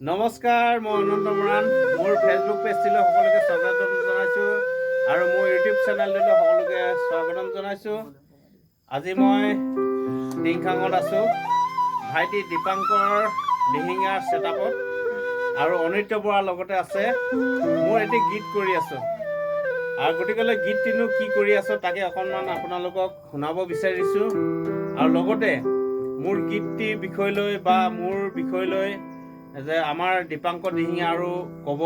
নমস্কাৰ, মই অনন্ত মৰাণ। মোৰ ফেচবুক পেজটিলৈ সকলোকে স্বাগতম জনাইছোঁ আৰু মোৰ ইউটিউব চেনেলটোলৈ সকলোকে স্বাগতম জনাইছোঁ। আজি মই টিংখাঙত আছোঁ, ভাইটি দীপাংকৰ দিহিঙীয়াৰ ছেটআপত আৰু অনিত্য বৰাৰ লগতে আছে। মোৰ এটি গীত কৰি আছোঁ আৰু গতিকেলৈ গীতটিনো কি কৰি আছোঁ তাকে অকণমান আপোনালোকক শুনাব বিচাৰিছোঁ আৰু লগতে মোৰ গীতটিৰ বিষয়লৈ বা মোৰ বিষয়লৈ যে আমাৰ দীপাংকৰ দিহিঙীয়া আৰু ক'ব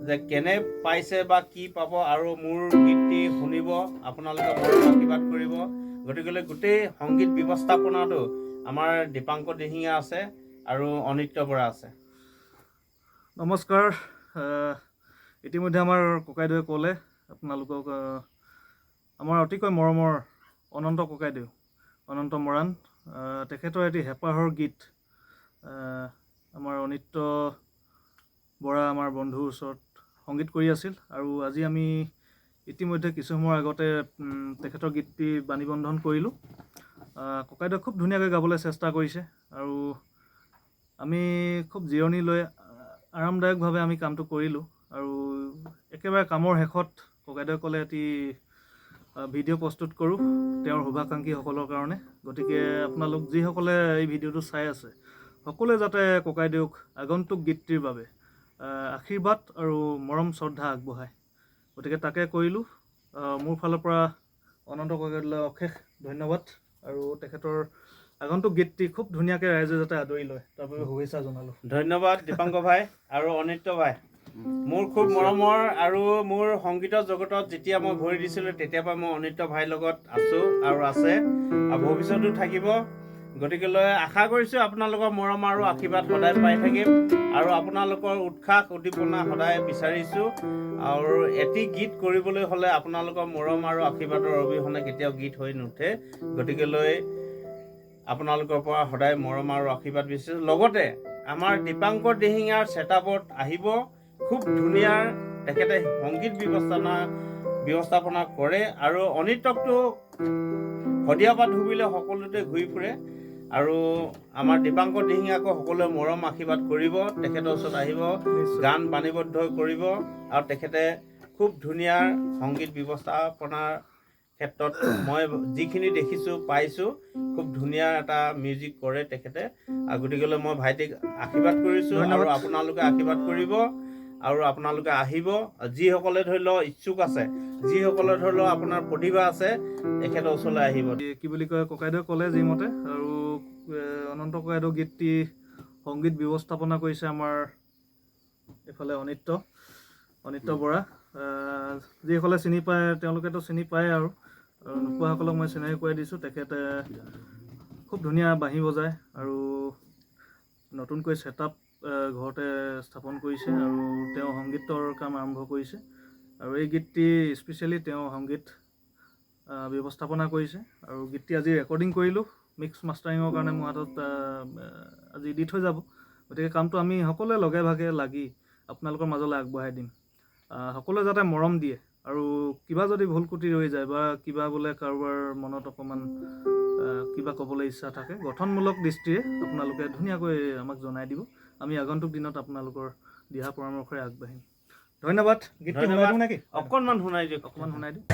যে কেনে পাইছে বা কি পাব আৰু মোৰ গীতটি শুনিব, আপোনালোকে মোৰ আশীৰ্বাদ কৰিব। গতিকেলৈ গোটেই সংগীত ব্যৱস্থাপনাটো আমাৰ দীপাংকৰ দিহিঙীয়া আছে আৰু অনিত্য বৰা আছে। নমস্কাৰ। ইতিমধ্যে আমাৰ ককাইদেৱে ক'লে আপোনালোকক আমাৰ অতিকৈ মৰমৰ অনন্ত ককাইদেউ অনন্ত মৰাণ, তেখেতৰ এটি হেঁপাহৰ গীত আমাৰ অনিত্য বৰা আমাৰ বন্ধুৰ ওচৰত সংগীত কৰি আছিল আৰু আজি আমি ইতিমধ্যে কিছু সময়ৰ আগতে তেখেতৰ গীতটি বাণীবন্ধন কৰিলোঁ। ককাইদেৱে খুব ধুনীয়াকৈ গাবলৈ চেষ্টা কৰিছে আৰু আমি খুব জিৰণি লৈ আৰামদায়কভাৱে আমি কামটো কৰিলোঁ আৰু একেবাৰে কামৰ শেষত ককাইদেৱে ক'লে এটি ভিডিঅ' প্ৰস্তুত কৰোঁ তেওঁৰ শুভাকাংক্ষীসকলৰ কাৰণে। গতিকে আপোনালোক যিসকলে এই ভিডিঅ'টো চাই আছে সকলোৱে যাতে ককাইদেউক আগন্তুক গীতটিৰ বাবে আশীৰ্বাদ আৰু মৰম শ্ৰদ্ধা আগবঢ়ায়, গতিকে তাকে কৰিলোঁ। মোৰ ফালৰ পৰা অনন্ত ককাইদেউলৈ অশেষ ধন্যবাদ আৰু তেখেতৰ আগন্তুক গীতটি খুব ধুনীয়াকৈ ৰাইজে যাতে আদৰি লয় তাৰ বাবে শুভেচ্ছা জনালোঁ। ধন্যবাদ দীপাংকৰ ভাই আৰু অনিত্য ভাই। মোৰ খুব মৰমৰ আৰু মোৰ সংগীতৰ জগতত যেতিয়া মই ভৰি দিছিলোঁ তেতিয়াৰ পৰা মই অনিত্য ভাইৰ লগত আছোঁ আৰু আছে আৰু ভৱিষ্যতো থাকিব। গতিকেলৈ আশা কৰিছোঁ আপোনালোকৰ মৰম আৰু আশীৰ্বাদ সদায় পাই থাকিম আৰু আপোনালোকৰ উৎসাহ উদ্দীপনা সদায় বিচাৰিছোঁ। আৰু এটি গীত কৰিবলৈ হ'লে আপোনালোকৰ মৰম আৰু আশীৰ্বাদৰ অবিহনে কেতিয়াও গীত হৈ নুঠে। গতিকেলৈ আপোনালোকৰ পৰা সদায় মৰম আৰু আশীৰ্বাদ বিচাৰিছোঁ। লগতে আমাৰ দীপাংকৰ দিহিঙীয়াৰ ছেটআপত আহিব, খুব ধুনীয়া তেখেতে সংগীত ব্যৱস্থাপনা কৰে আৰু অনিত্যকটো শদিয়া পৰা ধুবিলে সকলোতে ঘূৰি ফুৰে আৰু আমাৰ দীপাংকৰ দিহিঙীয়াকো সকলোৱে মৰম আশীৰ্বাদ কৰিব, তেখেতৰ ওচৰত আহিব, গান বাণীবদ্ধ কৰিব আৰু তেখেতে খুব ধুনীয়া সংগীত ব্যৱস্থাপনাৰ ক্ষেত্ৰত মই যিখিনি দেখিছোঁ পাইছোঁ খুব ধুনীয়া এটা মিউজিক কৰে তেখেতে। গতিকেলৈ মই ভাইটিক আশীৰ্বাদ কৰিছোঁ আৰু আপোনালোকে আশীৰ্বাদ কৰিব আৰু আপোনালোকে আহিব। যিসকলে ধৰি লওক ইচ্ছুক আছে, যিসকলে ধৰি লওক আপোনাৰ প্ৰতিভা আছে, তেখেতৰ ওচৰলৈ আহিব। কি বুলি কয়, ককাইদেৱে ক'লে যিমতে আৰু অনন্ত ককাইদেউ গীতটি সংগীত ব্যৱস্থাপনা কৰিছে আমাৰ এইফালে অনিত্য বৰা। যিসকলে চিনি পায় তেওঁলোকেতো চিনি পায় আৰু নোপোৱাসকলক মই চিনাকি কৰাই দিছোঁ। তেখেতে খুব ধুনীয়া বাঁহী বজায় আৰু নতুনকৈ ছেটআপ ঘৰতে স্থাপন কৰিছে আৰু তেওঁ সংগীতৰ কাম আৰম্ভ কৰিছে আৰু এই গীতটি স্পেচিয়েলি তেওঁ সংগীত ব্যৱস্থাপনা কৰিছে আৰু গীতটি আজি ৰেকৰ্ডিং কৰিলোঁ। মিক্স মাষ্টাৰিঙৰ কাৰণে মোৰ হাতত আজি দি থৈ যাব। গতিকে কামটো আমি সকলোৱে লগে ভাগে লাগি আপোনালোকৰ মাজলৈ আগবঢ়াই দিম। সকলোৱে যাতে মৰম দিয়ে আৰু কিবা যদি ভুল ক্ৰুটি ৰৈ যায় বা কিবা বোলে কাৰোবাৰ মনত অকণমান কিবা ক'বলৈ ইচ্ছা থাকে গঠনমূলক দৃষ্টিৰে আপোনালোকে ধুনীয়াকৈ আমাক জনাই দিব। আমি আগন্তুক দিনত আপোনালোকৰ দিহা পৰামৰ্শৰে আগবাঢ়িম। ধন্যবাদ। গীতটি শুনাই দিওঁ নেকি? অকণমান শুনাই দিয়ক। অকণমান শুনাই দিওঁ।